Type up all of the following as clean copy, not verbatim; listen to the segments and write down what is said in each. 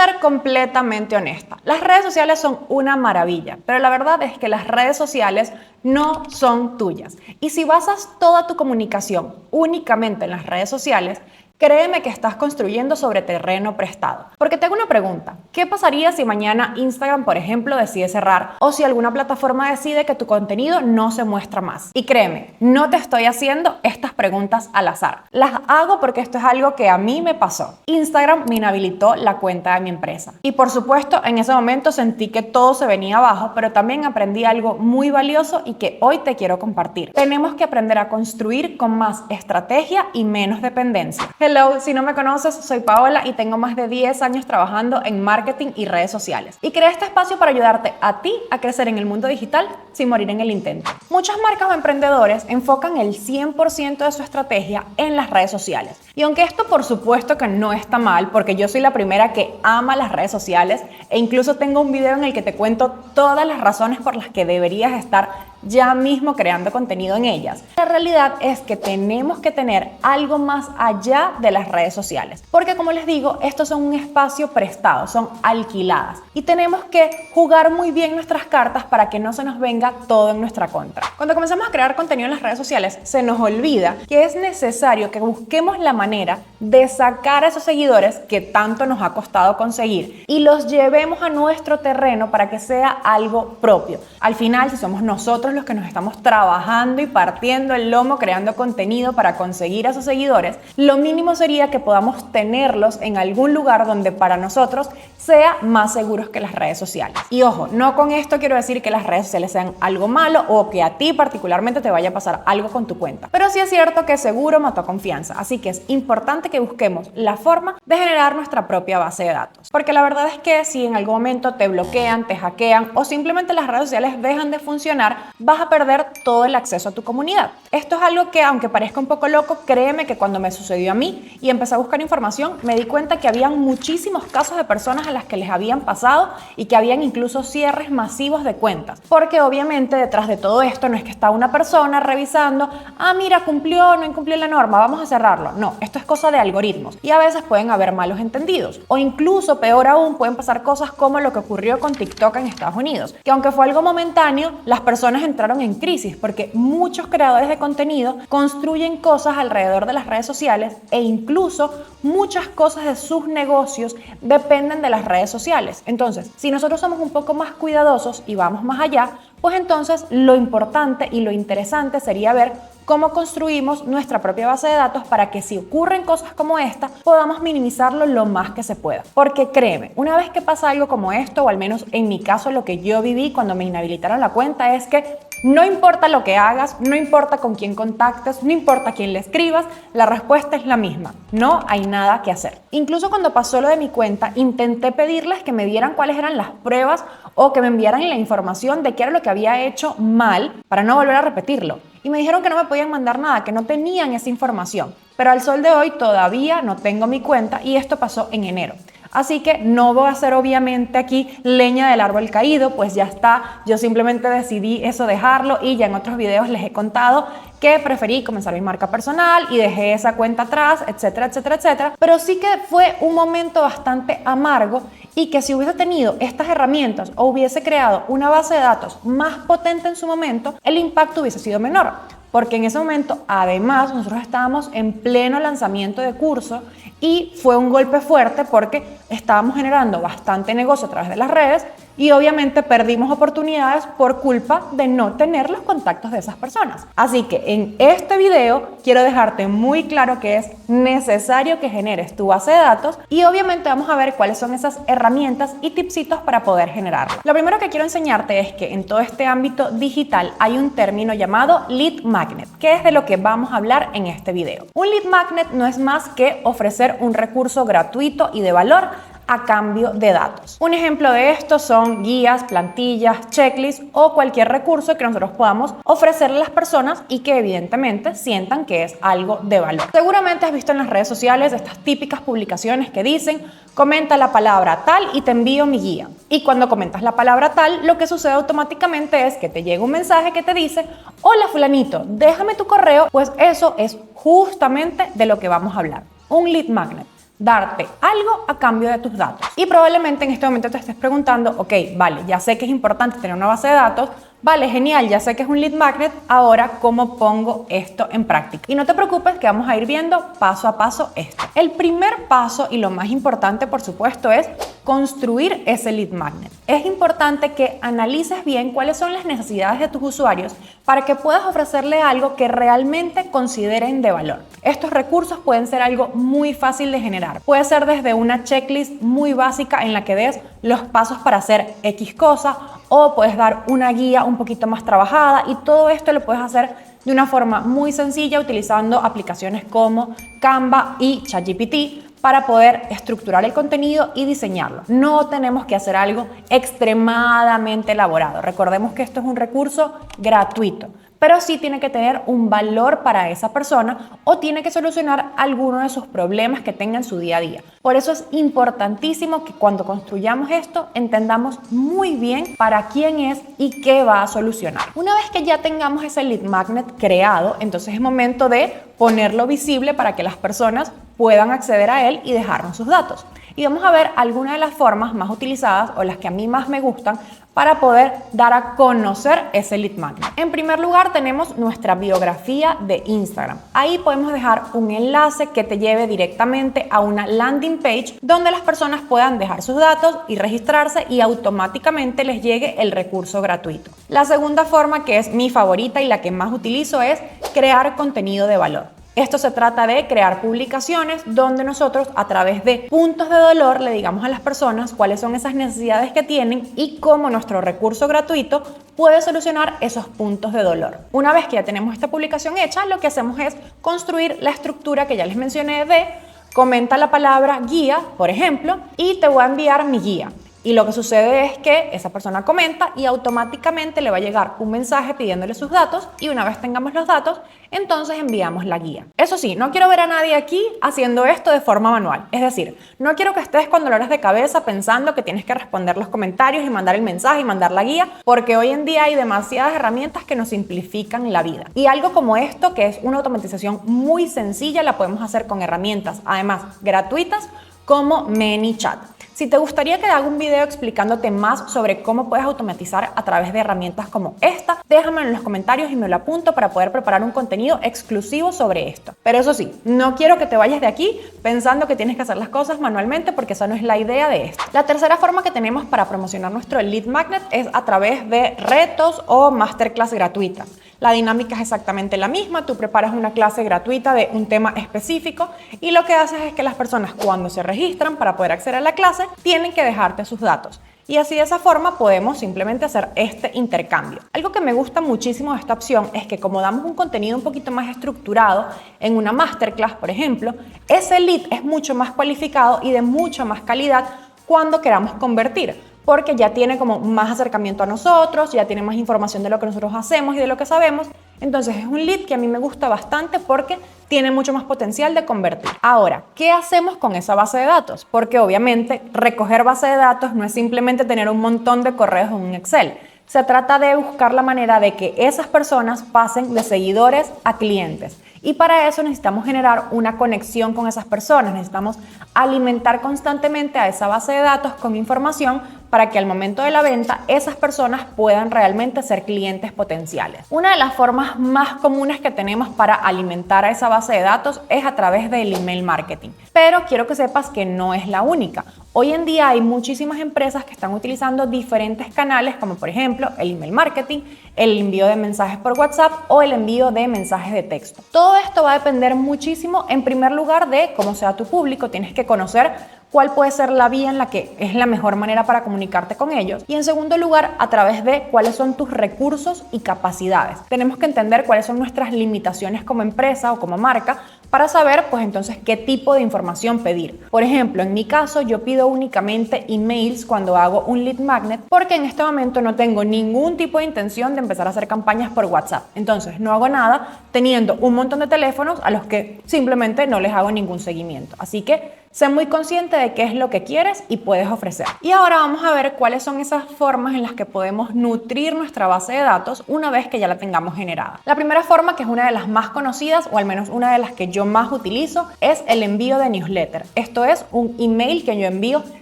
ser completamente honesta, las redes sociales son una maravilla, pero la verdad es que las redes sociales no son tuyas. Y si basas toda tu comunicación únicamente en las redes sociales, créeme que estás construyendo sobre terreno prestado. Porque te hago una pregunta, ¿qué pasaría si mañana Instagram, por ejemplo, decide cerrar? O si alguna plataforma decide que tu contenido no se muestra más. Y créeme, no te estoy haciendo estas preguntas al azar. Las hago porque esto es algo que a mí me pasó. Instagram me inhabilitó la cuenta de mi empresa. Y por supuesto, en ese momento sentí que todo se venía abajo, pero también aprendí algo muy valioso y que hoy te quiero compartir. Tenemos que aprender a construir con más estrategia y menos dependencia. Hello, si no me conoces, soy Paola y tengo más de 10 años trabajando en marketing y redes sociales. Y creé este espacio para ayudarte a ti a crecer en el mundo digital sin morir en el intento. Muchas marcas o emprendedores enfocan el 100% de su estrategia en las redes sociales. Y aunque esto por supuesto que no está mal, porque yo soy la primera que ama las redes sociales e incluso tengo un video en el que te cuento todas las razones por las que deberías estar ya mismo creando contenido en ellas. La realidad es que tenemos que tener algo más allá de las redes sociales, porque como les digo, estos son un espacio prestado, son alquiladas y tenemos que jugar muy bien nuestras cartas para que no se nos venga todo en nuestra contra. Cuando comenzamos a crear contenido en las redes sociales, se nos olvida que es necesario que busquemos la manera de sacar a esos seguidores que tanto nos ha costado conseguir y los llevemos a nuestro terreno para que sea algo propio. Al final, si somos nosotros los que nos estamos trabajando y partiendo el lomo creando contenido para conseguir a esos seguidores, lo mínimo sería que podamos tenerlos en algún lugar donde para nosotros sea más seguros que las redes sociales. Y ojo, no con esto quiero decir que las redes sociales sean algo malo o que a ti particularmente te vaya a pasar algo con tu cuenta, pero sí es cierto que seguro mató confianza, así que es importante que busquemos la forma de generar nuestra propia base de datos, porque la verdad es que si en algún momento te bloquean, te hackean o simplemente las redes sociales dejan de funcionar, vas a perder todo el acceso a tu comunidad. Esto es algo que, aunque parezca un poco loco, créeme que cuando me sucedió a mí y empecé a buscar información, me di cuenta que habían muchísimos casos de personas a las que les habían pasado y que habían incluso cierres masivos de cuentas. Porque obviamente detrás de todo esto no es que está una persona revisando, mira, cumplió o no incumplió la norma, vamos a cerrarlo. No, esto es cosa de algoritmos y a veces pueden haber malos entendidos. O incluso, peor aún, pueden pasar cosas como lo que ocurrió con TikTok en Estados Unidos, que aunque fue algo momentáneo, las personas entraron en crisis porque muchos creadores de contenido construyen cosas alrededor de las redes sociales e incluso muchas cosas de sus negocios dependen de las redes sociales. Entonces, si nosotros somos un poco más cuidadosos y vamos más allá, pues entonces lo importante y lo interesante sería ver cómo construimos nuestra propia base de datos para que si ocurren cosas como esta, podamos minimizarlo lo más que se pueda. Porque créeme, una vez que pasa algo como esto, o al menos en mi caso lo que yo viví cuando me inhabilitaron la cuenta, es que no importa lo que hagas, no importa con quién contactes, no importa a quién le escribas, la respuesta es la misma. No hay nada que hacer. Incluso cuando pasó lo de mi cuenta, intenté pedirles que me dieran cuáles eran las pruebas o que me enviaran la información de qué era lo que había hecho mal para no volver a repetirlo. Y me dijeron que no me podían mandar nada, que no tenían esa información. Pero al sol de hoy todavía no tengo mi cuenta y esto pasó en enero. Así que no voy a hacer obviamente aquí leña del árbol caído, pues ya está. Yo simplemente decidí eso dejarlo y ya en otros videos les he contado que preferí comenzar mi marca personal y dejé esa cuenta atrás, etcétera, etcétera, etcétera. Pero sí que fue un momento bastante amargo y que si hubiese tenido estas herramientas o hubiese creado una base de datos más potente en su momento, el impacto hubiese sido menor. Porque en ese momento, además, nosotros estábamos en pleno lanzamiento de curso y fue un golpe fuerte porque estábamos generando bastante negocio a través de las redes y obviamente perdimos oportunidades por culpa de no tener los contactos de esas personas. Así que en este video quiero dejarte muy claro que es necesario que generes tu base de datos y obviamente vamos a ver cuáles son esas herramientas y tipsitos para poder generarla. Lo primero que quiero enseñarte es que en todo este ámbito digital hay un término llamado lead magnet, que es de lo que vamos a hablar en este video. Un lead magnet no es más que ofrecer un recurso gratuito y de valor a cambio de datos. Un ejemplo de esto son guías, plantillas, checklists o cualquier recurso que nosotros podamos ofrecerle a las personas y que evidentemente sientan que es algo de valor. Seguramente has visto en las redes sociales estas típicas publicaciones que dicen comenta la palabra tal y te envío mi guía. Y cuando comentas la palabra tal, lo que sucede automáticamente es que te llega un mensaje que te dice hola fulanito, déjame tu correo. Pues eso es justamente de lo que vamos a hablar. Un lead magnet. darte algo a cambio de tus datos. Y probablemente en este momento te estés preguntando, ok, vale, ya sé que es importante tener una base de datos, vale, genial, ya sé que es un lead magnet, ahora ¿cómo pongo esto en práctica? Y no te preocupes que vamos a ir viendo paso a paso esto. El primer paso y lo más importante, por supuesto, es construir ese lead magnet. Es importante que analices bien cuáles son las necesidades de tus usuarios para que puedas ofrecerle algo que realmente consideren de valor. Estos recursos pueden ser algo muy fácil de generar. Puede ser desde una checklist muy básica en la que des los pasos para hacer X cosa, o puedes dar una guía un poquito más trabajada, y todo esto lo puedes hacer de una forma muy sencilla utilizando aplicaciones como Canva y ChatGPT para poder estructurar el contenido y diseñarlo. No tenemos que hacer algo extremadamente elaborado. Recordemos que esto es un recurso gratuito, pero sí tiene que tener un valor para esa persona o tiene que solucionar alguno de sus problemas que tenga en su día a día. Por eso es importantísimo que cuando construyamos esto entendamos muy bien para quién es y qué va a solucionar. Una vez que ya tengamos ese lead magnet creado, entonces es momento de ponerlo visible para que las personas puedan acceder a él y dejarnos sus datos. Y vamos a ver algunas de las formas más utilizadas o las que a mí más me gustan para poder dar a conocer ese lead magnet. En primer lugar tenemos nuestra biografía de Instagram. Ahí podemos dejar un enlace que te lleve directamente a una landing page donde las personas puedan dejar sus datos y registrarse y automáticamente les llegue el recurso gratuito. La segunda forma, que es mi favorita y la que más utilizo, es crear contenido de valor. Esto se trata de crear publicaciones donde nosotros a través de puntos de dolor le digamos a las personas cuáles son esas necesidades que tienen y cómo nuestro recurso gratuito puede solucionar esos puntos de dolor. Una vez que ya tenemos esta publicación hecha, lo que hacemos es construir la estructura que ya les mencioné de comenta la palabra guía, por ejemplo, y te voy a enviar mi guía. Y lo que sucede es que esa persona comenta y automáticamente le va a llegar un mensaje pidiéndole sus datos, y una vez tengamos los datos, entonces enviamos la guía. Eso sí, no quiero ver a nadie aquí haciendo esto de forma manual. Es decir, no quiero que estés con dolores de cabeza pensando que tienes que responder los comentarios y mandar el mensaje y mandar la guía, porque hoy en día hay demasiadas herramientas que nos simplifican la vida. Y algo como esto, que es una automatización muy sencilla, la podemos hacer con herramientas, además gratuitas, como ManyChat. Si te gustaría que haga un video explicándote más sobre cómo puedes automatizar a través de herramientas como esta, déjamelo en los comentarios y me lo apunto para poder preparar un contenido exclusivo sobre esto. Pero eso sí, no quiero que te vayas de aquí pensando que tienes que hacer las cosas manualmente, porque esa no es la idea de esto. La tercera forma que tenemos para promocionar nuestro lead magnet es a través de retos o masterclass gratuitas. La dinámica es exactamente la misma. Tú preparas una clase gratuita de un tema específico y lo que haces es que las personas, cuando se registran para poder acceder a la clase, tienen que dejarte sus datos. Y así, de esa forma, podemos simplemente hacer este intercambio. Algo que me gusta muchísimo de esta opción es que, como damos un contenido un poquito más estructurado en una masterclass, por ejemplo, ese lead es mucho más cualificado y de mucha más calidad cuando queramos convertir, porque ya tiene como más acercamiento a nosotros, ya tiene más información de lo que nosotros hacemos y de lo que sabemos. Entonces es un lead que a mí me gusta bastante porque tiene mucho más potencial de convertir. Ahora, ¿qué hacemos con esa base de datos? Porque obviamente recoger base de datos no es simplemente tener un montón de correos en un Excel. Se trata de buscar la manera de que esas personas pasen de seguidores a clientes. Y para eso necesitamos generar una conexión con esas personas. Necesitamos alimentar constantemente a esa base de datos con información para que al momento de la venta esas personas puedan realmente ser clientes potenciales. Una de las formas más comunes que tenemos para alimentar a esa base de datos es a través del email marketing. Pero quiero que sepas que no es la única. Hoy en día hay muchísimas empresas que están utilizando diferentes canales, como por ejemplo el email marketing, el envío de mensajes por WhatsApp o el envío de mensajes de texto. Todo esto va a depender muchísimo, en primer lugar, de cómo sea tu público. Tienes que conocer cuál puede ser la vía en la que es la mejor manera para comunicarte con ellos. Y en segundo lugar, a través de cuáles son tus recursos y capacidades. Tenemos que entender cuáles son nuestras limitaciones como empresa o como marca para saber, pues entonces, qué tipo de información pedir. Por ejemplo, en mi caso, yo pido únicamente emails cuando hago un lead magnet, porque en este momento no tengo ningún tipo de intención de empezar a hacer campañas por WhatsApp. Entonces, no hago nada teniendo un montón de teléfonos a los que simplemente no les hago ningún seguimiento. Así que Sé muy consciente de qué es lo que quieres y puedes ofrecer. Y ahora vamos a ver cuáles son esas formas en las que podemos nutrir nuestra base de datos una vez que ya la tengamos generada. La primera forma, que es una de las más conocidas, o al menos una de las que yo más utilizo, es el envío de newsletter. Esto es un email que yo envío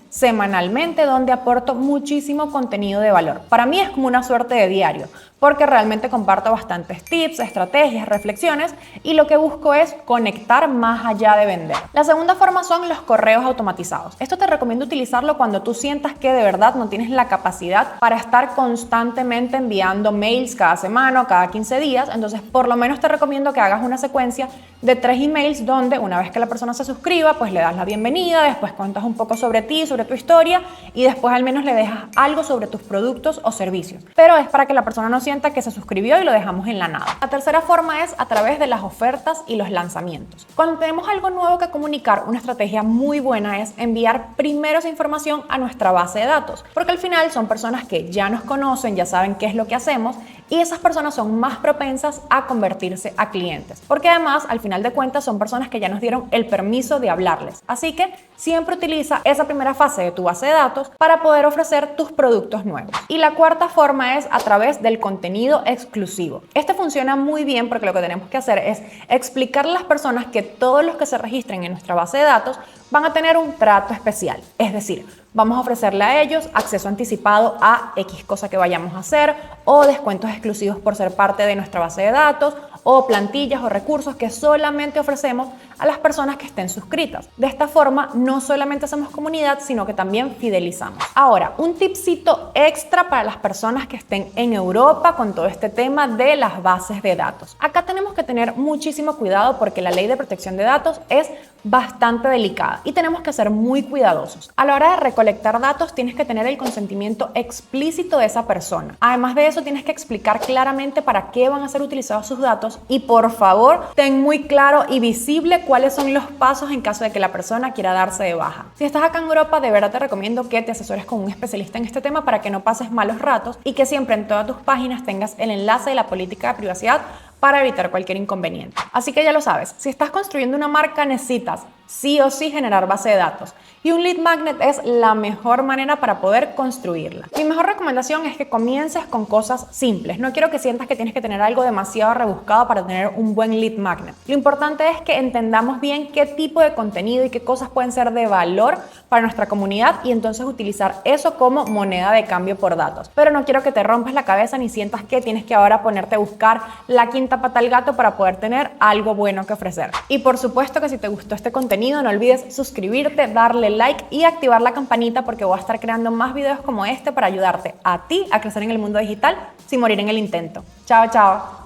semanalmente donde aporto muchísimo contenido de valor. Para mí es como una suerte de diario, porque realmente comparto bastantes tips, estrategias, reflexiones y lo que busco es conectar más allá de vender. La segunda forma son los correos automatizados. Esto te recomiendo utilizarlo cuando tú sientas que de verdad no tienes la capacidad para estar constantemente enviando mails cada semana o cada 15 días. Entonces, por lo menos te recomiendo que hagas una secuencia de 3 emails donde una vez que la persona se suscriba, pues le das la bienvenida, después cuentas un poco sobre ti, sobre tu historia y después al menos le dejas algo sobre tus productos o servicios. Pero es para que la persona no sienta que se suscribió y lo dejamos en la nada. La tercera forma es a través de las ofertas y los lanzamientos. Cuando tenemos algo nuevo que comunicar, una estrategia muy buena es enviar primero esa información a nuestra base de datos, porque al final son personas que ya nos conocen, ya saben qué es lo que hacemos y esas personas son más propensas a convertirse a clientes, porque además al final de cuentas son personas que ya nos dieron el permiso de hablarles. Así que siempre utiliza esa primera fase de tu base de datos para poder ofrecer tus productos nuevos. Y la cuarta forma es a través del contenido exclusivo. Este funciona muy bien porque lo que tenemos que hacer es explicarle a las personas que todos los que se registren en nuestra base de datos van a tener un trato especial. Es decir, vamos a ofrecerle a ellos acceso anticipado a X cosa que vayamos a hacer o descuentos exclusivos por ser parte de nuestra base de datos o plantillas o recursos que solamente ofrecemos a las personas que estén suscritas. De esta forma, no solamente hacemos comunidad, sino que también fidelizamos. Ahora, un tipcito extra para las personas que estén en Europa con todo este tema de las bases de datos. Acá tenemos que tener muchísimo cuidado porque la ley de protección de datos es bastante delicada y tenemos que ser muy cuidadosos. A la hora de recolectar datos tienes que tener el consentimiento explícito de esa persona. Además de eso tienes que explicar claramente para qué van a ser utilizados sus datos y por favor ten muy claro y visible cuáles son los pasos en caso de que la persona quiera darse de baja. Si estás acá en Europa, de verdad te recomiendo que te asesores con un especialista en este tema para que no pases malos ratos y que siempre en todas tus páginas tengas el enlace de la política de privacidad para evitar cualquier inconveniente. Así que ya lo sabes, si estás construyendo una marca necesitas sí o sí generar base de datos y un lead magnet es la mejor manera para poder construirla. Mi mejor recomendación es que comiences con cosas simples. No quiero que sientas que tienes que tener algo demasiado rebuscado para tener un buen lead magnet. Lo importante es que entendamos bien qué tipo de contenido y qué cosas pueden ser de valor para nuestra comunidad y entonces utilizar eso como moneda de cambio por datos. Pero no quiero que te rompas la cabeza ni sientas que tienes que ahora ponerte a buscar la quinta pata al gato para poder tener algo bueno que ofrecer. Y por supuesto que si te gustó este contenido, no olvides suscribirte, darle like y activar la campanita porque voy a estar creando más videos como este para ayudarte a ti a crecer en el mundo digital sin morir en el intento. Chao, chao.